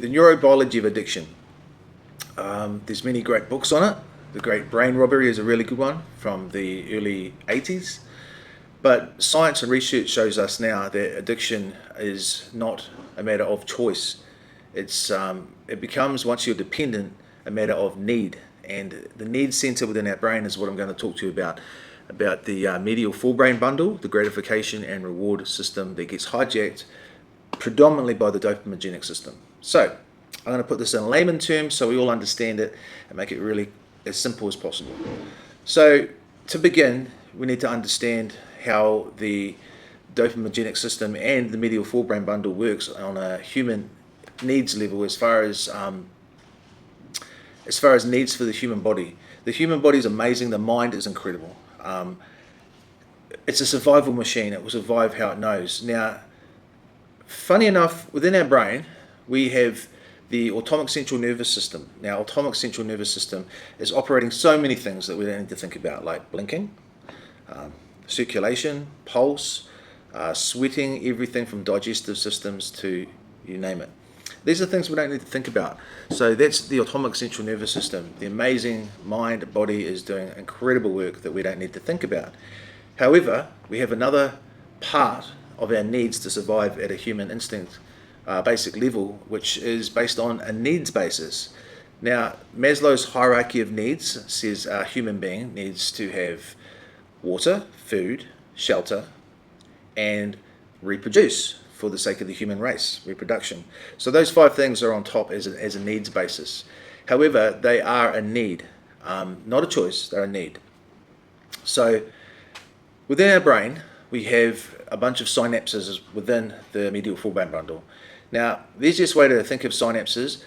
the neurobiology of addiction. There's many great books on it. The Great Brain Robbery is a really good one from the early 80s. But science and research shows us now that addiction is not a matter of choice. It becomes, once you're dependent, a matter of need. And the need center within our brain is what I'm going to talk to you about the medial forebrain bundle, the gratification and reward system that gets hijacked predominantly by the dopaminergic system. So I'm going to put this in layman terms so we all understand it and make it really as simple as possible. So to begin, we need to understand how the dopaminergic system and the medial forebrain bundle works on a human needs level as far as needs for the human body. The human body is amazing. The mind is incredible. It's a survival machine. It will survive how it knows. Now, funny enough, within our brain, we have the autonomic central nervous system. Now, autonomic central nervous system is operating so many things that we don't need to think about, like blinking, circulation, pulse, sweating, everything from digestive systems to you name it. These are things we don't need to think about. So that's the autonomic central nervous system. The amazing mind, body is doing incredible work that we don't need to think about. However, we have another part of our needs to survive at a human instinct basic level, which is based on a needs basis. Now, Maslow's hierarchy of needs says a human being needs to have water, food, shelter, and reproduce for the sake of the human race, reproduction. So those 5 things are on top as a needs basis. However, they are a need, not a choice, they're a need. So within our brain, we have a bunch of synapses within the medial forebrain bundle. Now, the easiest way to think of synapses,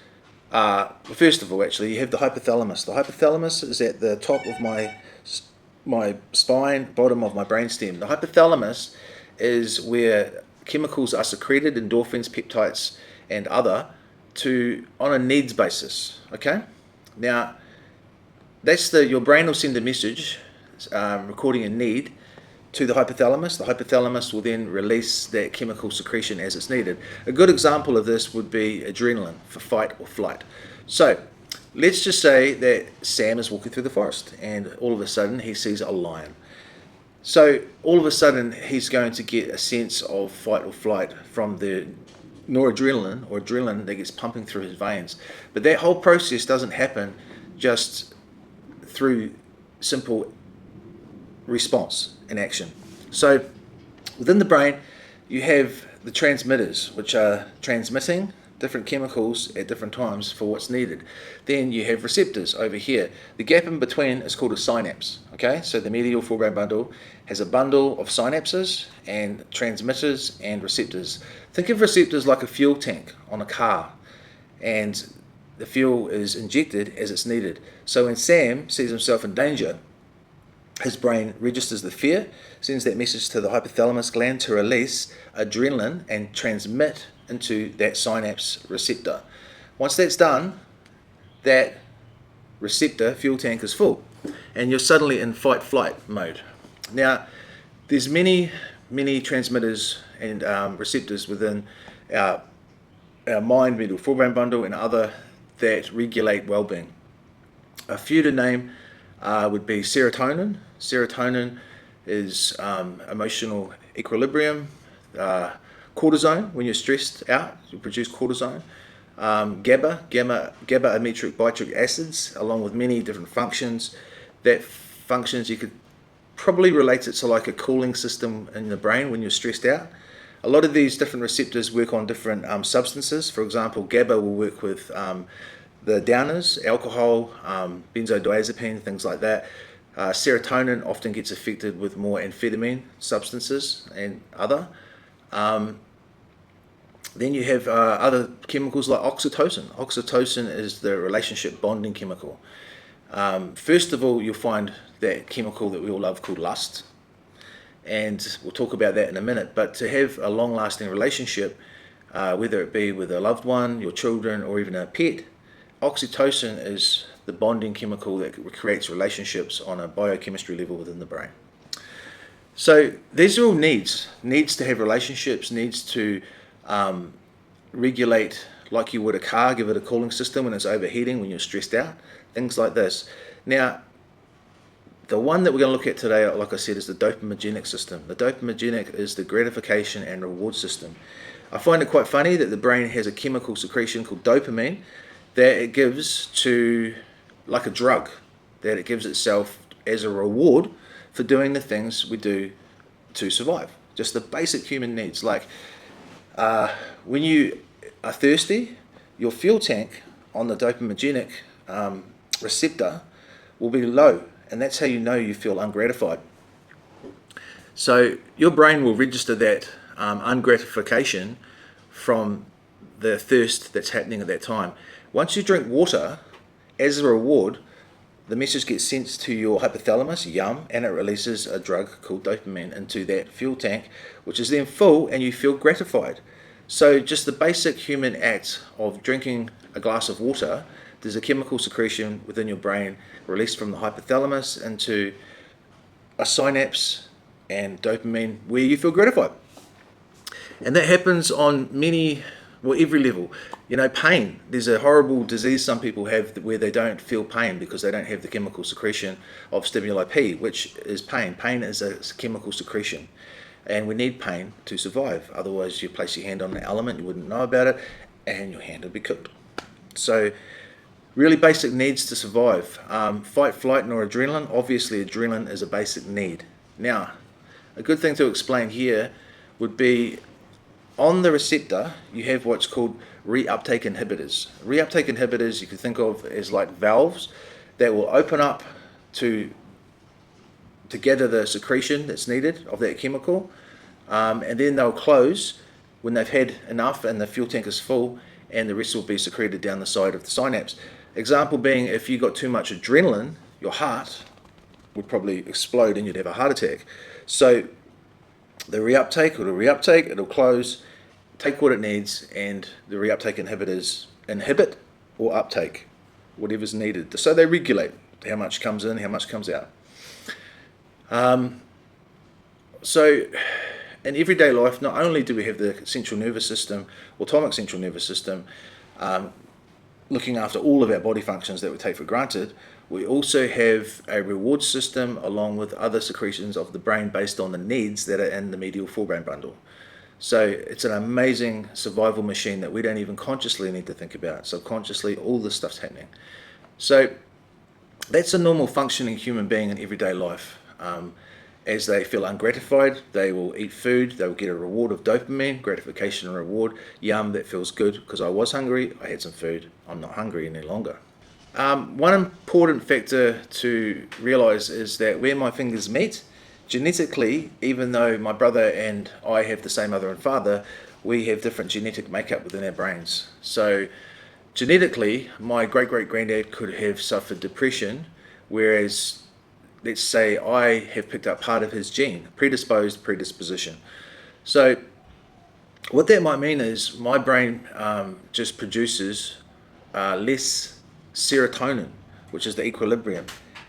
first of all, actually, you have the hypothalamus. The hypothalamus is at the top of my spine, bottom of my brainstem. The hypothalamus is where chemicals are secreted, endorphins, peptides, and other, on a needs basis. Okay? Now, your brain will send a message recording a need to the hypothalamus. The hypothalamus will then release that chemical secretion as it's needed. A good example of this would be adrenaline for fight or flight. So let's just say that Sam is walking through the forest and all of a sudden he sees a lion. So all of a sudden he's going to get a sense of fight or flight from the noradrenaline or adrenaline that gets pumping through his veins. But that whole process doesn't happen just through simple response and action. So within the brain you have the transmitters, which are transmitting different chemicals at different times for what's needed. Then you have receptors over here. The gap in between is called a synapse. Okay, so the medial forebrain bundle has a bundle of synapses and transmitters and receptors. Think of receptors like a fuel tank on a car, and the fuel is injected as it's needed. So when Sam sees himself in danger, his brain registers the fear, sends that message to the hypothalamus gland to release adrenaline and transmit into that synapse receptor. Once that's done, that receptor fuel tank is full and you're suddenly in fight-flight mode. Now, there's many transmitters and receptors within our mind, medial forebrain bundle, and other that regulate well-being. A few to name would be serotonin. Serotonin is emotional equilibrium. Cortisone, when you're stressed out, you produce cortisone. GABA-ametric bitric acids, along with many different functions. That functions, you could probably relate it to like a cooling system in the brain when you're stressed out. A lot of these different receptors work on different substances. For example, GABA will work with the downers, alcohol, benzodiazepine, things like that. Serotonin often gets affected with more amphetamine substances and other. Then you have other chemicals like oxytocin. Oxytocin is the relationship bonding chemical. First of all, you'll find that chemical that we all love called lust. And we'll talk about that in a minute. But to have a long-lasting relationship, whether it be with a loved one, your children, or even a pet, oxytocin is the bonding chemical that creates relationships on a biochemistry level within the brain. So these are all needs to have relationships, needs to regulate like you would a car, give it a cooling system when it's overheating, when you're stressed out, things like this. Now, the one that we're going to look at today, like I said, is the dopaminergic system. The dopaminergic is the gratification and reward system. I find it quite funny that the brain has a chemical secretion called dopamine that it gives to, like a drug, that it gives itself as a reward for doing the things we do to survive. Just the basic human needs. Like when you are thirsty, your fuel tank on the dopaminergic receptor will be low, and that's how you know you feel ungratified. So your brain will register that ungratification from the thirst that's happening at that time. Once you drink water, as a reward, the message gets sent to your hypothalamus, yum, and it releases a drug called dopamine into that fuel tank, which is then full and you feel gratified. So just the basic human act of drinking a glass of water, there's a chemical secretion within your brain released from the hypothalamus into a synapse and dopamine where you feel gratified. And that happens on every level. Pain. There's a horrible disease some people have where they don't feel pain because they don't have the chemical secretion of stimuli P, which is pain. Pain is a chemical secretion. And we need pain to survive. Otherwise, you place your hand on an element, you wouldn't know about it, and your hand would be cooked. So, really basic needs to survive. Fight, flight, nor adrenaline. Obviously, adrenaline is a basic need. Now, a good thing to explain here would be on the receptor, you have what's called reuptake inhibitors. Reuptake inhibitors you can think of as like valves that will open up to gather the secretion that's needed of that chemical, and then they'll close when they've had enough and the fuel tank is full, and the rest will be secreted down the side of the synapse. Example being, if you got too much adrenaline, your heart would probably explode and you'd have a heart attack. So the reuptake, it'll close, take what it needs, and the reuptake inhibitors inhibit or uptake whatever's needed. So they regulate how much comes in, how much comes out. So in everyday life, not only do we have the central nervous system, autonomic central nervous system, looking after all of our body functions that we take for granted, we also have a reward system along with other secretions of the brain based on the needs that are in the medial forebrain bundle. So it's an amazing survival machine that we don't even consciously need to think about. Subconsciously, all this stuff's happening. So that's a normal functioning human being in everyday life. As they feel ungratified, they will eat food, they will get a reward of dopamine, gratification and reward. Yum, that feels good because I was hungry, I had some food, I'm not hungry any longer. One important factor to realize is that where my fingers meet, genetically, even though my brother and I have the same mother and father, we have different genetic makeup within our brains. So genetically, my great-great-granddad could have suffered depression, whereas let's say I have picked up part of his gene, predisposition. So what that might mean is my brain just produces less serotonin, which is the equilibrium.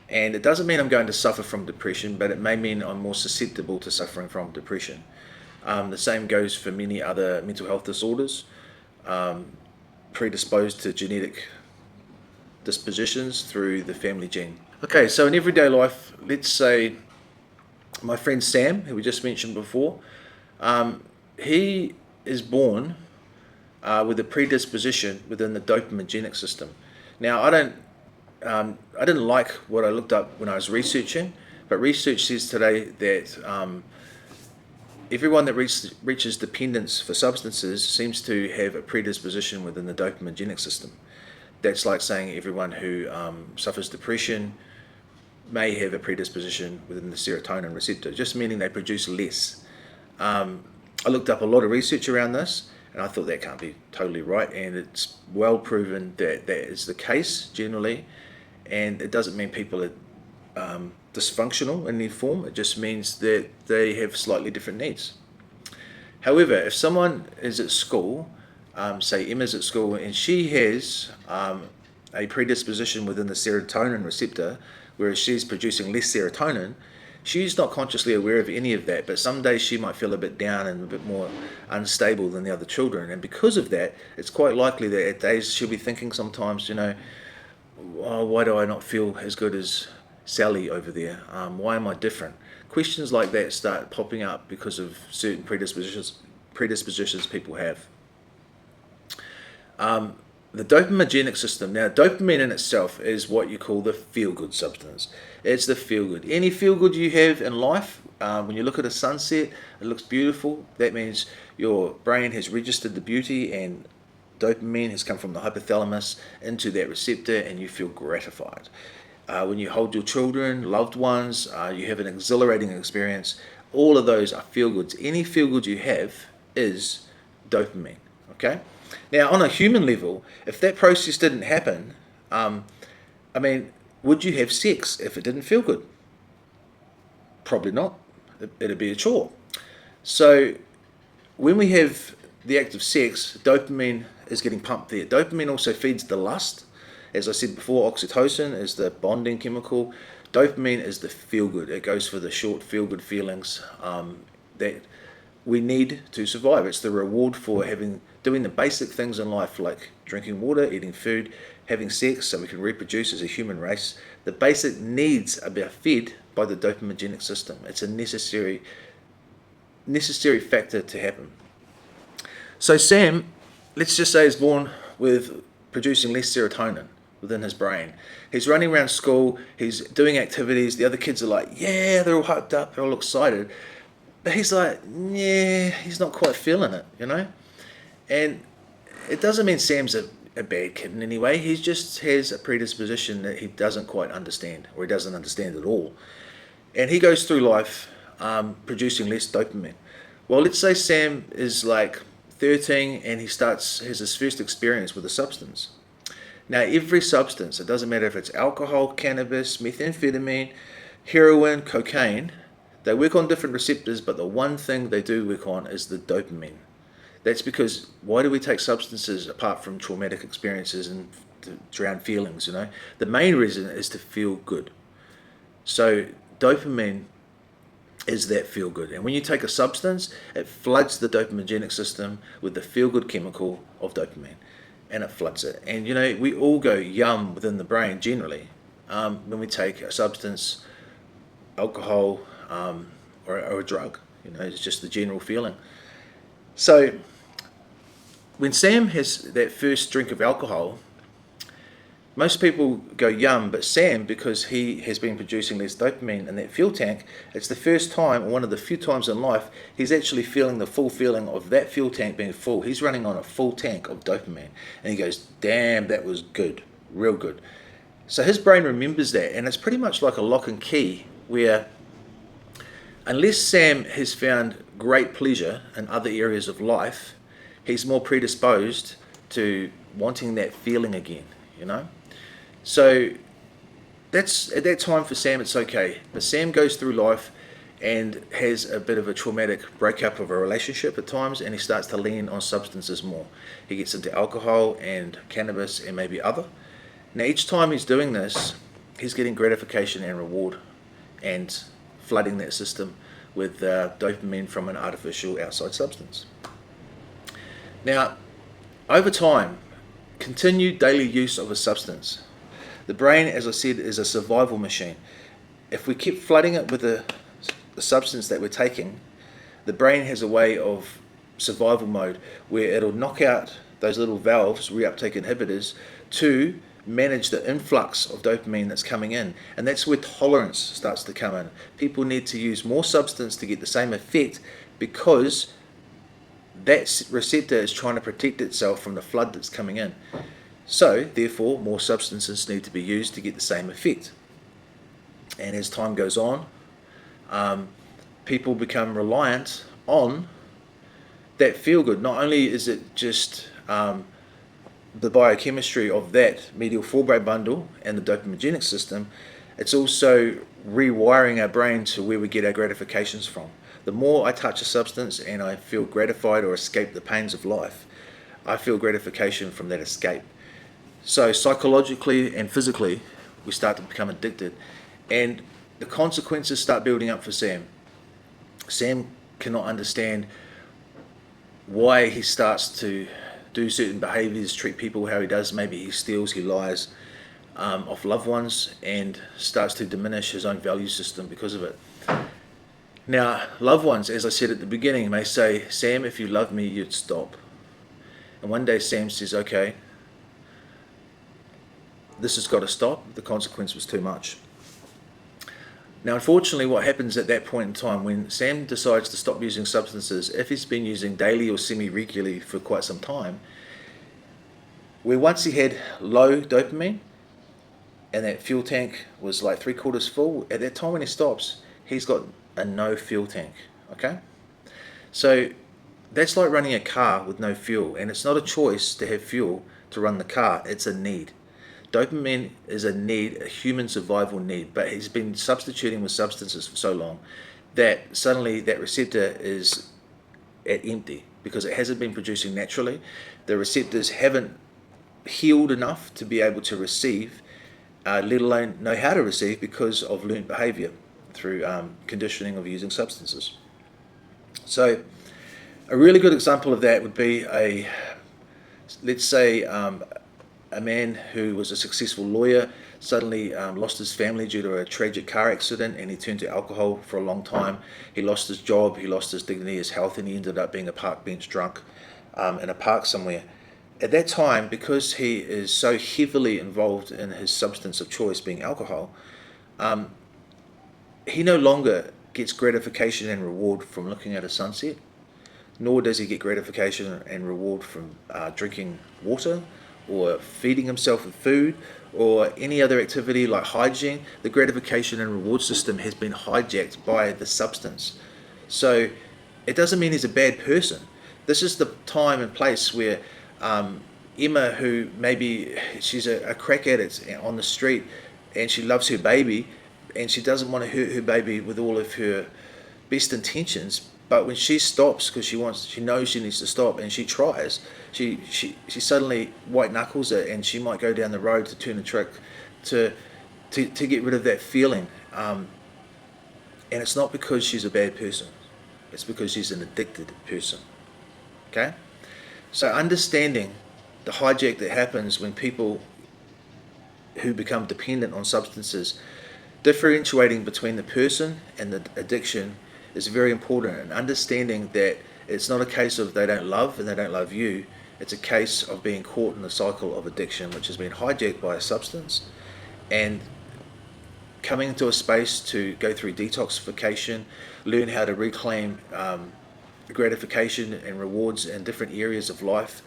And it doesn't mean I'm going to suffer from depression, but it may mean I'm more susceptible to suffering from depression. The same goes for many other mental health disorders, predisposed to genetic dispositions through the family gene. Okay, so in everyday life, let's say my friend Sam, who we just mentioned before, he is born with a predisposition within the dopaminergic system. Now, I didn't like what I looked up when I was researching, but research says today that everyone that reaches dependence for substances seems to have a predisposition within the dopaminergic system. That's like saying everyone who suffers depression may have a predisposition within the serotonin receptor, just meaning they produce less. I looked up a lot of research around this, and I thought that can't be totally right, and it's well proven that that is the case generally, and it doesn't mean people are dysfunctional in any form, it just means that they have slightly different needs. However, if someone is at school, say Emma's at school, and she has a predisposition within the serotonin receptor, whereas she's producing less serotonin, She's not consciously aware of any of that, but some days she might feel a bit down and a bit more unstable than the other children. And because of that, it's quite likely that at days she'll be thinking sometimes, oh, why do I not feel as good as Sally over there? Why am I different? Questions like that start popping up because of certain predispositions people have. The dopaminergic system. Now, dopamine in itself is what you call the feel-good substance. It's the feel-good. Any feel-good you have in life, when you look at a sunset, it looks beautiful. That means your brain has registered the beauty, and dopamine has come from the hypothalamus into that receptor, and you feel gratified. When you hold your children, loved ones, you have an exhilarating experience. All of those are feel-goods. Any feel-good you have is dopamine. Okay? Now, on a human level, if that process didn't happen, would you have sex if it didn't feel good? Probably not. It'd be a chore. So, when we have the act of sex, dopamine is getting pumped there. Dopamine also feeds the lust. As I said before, oxytocin is the bonding chemical. Dopamine is the feel-good. It goes for the short feel-good feelings that we need to survive. It's the reward for doing the basic things in life, like drinking water, eating food, having sex so we can reproduce as a human race. The basic needs are being fed by the dopaminergic system. It's a necessary factor to happen. So Sam, let's just say, is born with producing less serotonin within his brain. He's running around school, he's doing activities, the other kids are like, yeah, they're all hyped up, they're all excited. But he's like, yeah, he's not quite feeling it, And it doesn't mean Sam's a bad kid in any way. He just has a predisposition that he doesn't quite understand, or he doesn't understand at all. And he goes through life producing less dopamine. Well, let's say Sam is like 13 and he has his first experience with a substance. Now, every substance, it doesn't matter if it's alcohol, cannabis, methamphetamine, heroin, cocaine, they work on different receptors, but the one thing they do work on is the dopamine. That's because, why do we take substances apart from traumatic experiences and to drown feelings, The main reason is to feel good. So dopamine is that feel good. And when you take a substance, it floods the dopaminergic system with the feel good chemical of dopamine. And it floods it. And we all go yum within the brain generally when we take a substance, alcohol, or a drug. It's just the general feeling. So when Sam has that first drink of alcohol, most people go yum, but Sam, because he has been producing less dopamine in that fuel tank, it's the first time, or one of the few times in life, he's actually feeling the full feeling of that fuel tank being full. He's running on a full tank of dopamine. And he goes, damn, that was good, real good. So his brain remembers that, and it's pretty much like a lock and key, where unless Sam has found great pleasure in other areas of life, he's more predisposed to wanting that feeling again, So that's, at that time for Sam, it's okay. But Sam goes through life and has a bit of a traumatic breakup of a relationship at times, and he starts to lean on substances more. He gets into alcohol and cannabis and maybe other. Now, each time he's doing this, he's getting gratification and reward and flooding that system with dopamine from an artificial outside substance. Now, over time, continued daily use of a substance. The brain, as I said, is a survival machine. If we keep flooding it with the substance that we're taking, the brain has a way of survival mode where it'll knock out those little valves, reuptake inhibitors, to manage the influx of dopamine that's coming in. And that's where tolerance starts to come in. People need to use more substance to get the same effect because that receptor is trying to protect itself from the flood that's coming in. So, therefore, more substances need to be used to get the same effect. And as time goes on, people become reliant on that feel-good. Not only is it just the biochemistry of that medial forebrain bundle and the dopaminergic system, it's also rewiring our brain to where we get our gratifications from. The more I touch a substance and I feel gratified or escape the pains of life, I feel gratification from that escape. So psychologically and physically, we start to become addicted. And the consequences start building up for Sam. Sam cannot understand why he starts to do certain behaviors, treat people how he does. Maybe he steals, he lies off loved ones, and starts to diminish his own value system because of it. Now, loved ones, as I said at the beginning, may say, Sam, if you love me, you'd stop. And one day Sam says, okay, this has got to stop. The consequence was too much. Now, unfortunately, what happens at that point in time when Sam decides to stop using substances, if he's been using daily or semi-regularly for quite some time, where once he had low dopamine and that fuel tank was like 3/4 full, at that time when he stops, he's got a no fuel tank, okay? So that's like running a car with no fuel, and it's not a choice to have fuel to run the car, it's a need. Dopamine is a need, a human survival need, but he's been substituting with substances for so long that suddenly that receptor is at empty because it hasn't been producing naturally. The receptors haven't healed enough to be able to receive, let alone know how to receive because of learned behavior through conditioning of using substances. So a really good example of that would be let's say a man who was a successful lawyer suddenly lost his family due to a tragic car accident, and he turned to alcohol for a long time. He lost his job, he lost his dignity, his health, and he ended up being a park bench drunk in a park somewhere. At that time, because he is so heavily involved in his substance of choice being alcohol, he no longer gets gratification and reward from looking at a sunset, nor does he get gratification and reward from drinking water or feeding himself with food or any other activity like hygiene. The gratification and reward system has been hijacked by the substance. So it doesn't mean he's a bad person. This is the time and place where Emma, who maybe she's a crack addict on the street and she loves her baby and she doesn't want to hurt her baby with all of her best intentions, but when she stops because she knows she needs to stop and she tries, she suddenly white knuckles it, and she might go down the road to turn a trick to get rid of that feeling. And it's not because she's a bad person, it's because she's an addicted person. Okay? So understanding the hijack that happens when people who become dependent on substances, differentiating between the person and the addiction is very important, and understanding that it's not a case of they don't love and they don't love you, it's a case of being caught in the cycle of addiction which has been hijacked by a substance, and coming into a space to go through detoxification, learn how to reclaim gratification and rewards in different areas of life,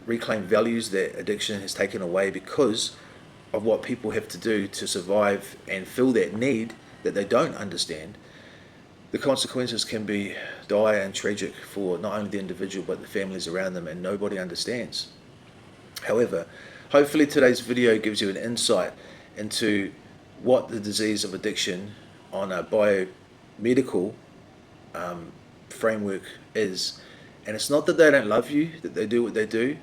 reclaim values that addiction has taken away because of what people have to do to survive and fill that need that they don't understand. The consequences can be dire and tragic for not only the individual but the families around them, and nobody understands. However, hopefully today's video gives you an insight into what the disease of addiction on a biomedical framework is. And it's not that they don't love you, that they do what they do,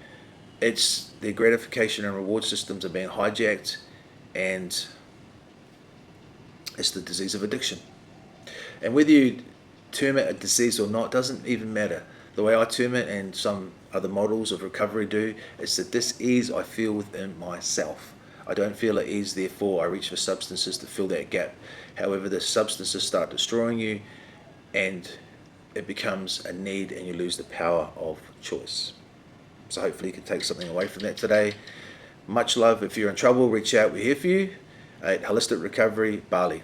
it's their gratification and reward systems are being hijacked, and it's the disease of addiction. And whether you term it a disease or not doesn't even matter. The way I term it, and some other models of recovery do, is that this ease I feel within myself. I don't feel at ease, therefore I reach for substances to fill that gap. However, the substances start destroying you and it becomes a need, and you lose the power of choice. So hopefully you can take something away from that today. Much love. If you're in trouble, reach out. We're here for you at Holistic Recovery Bali.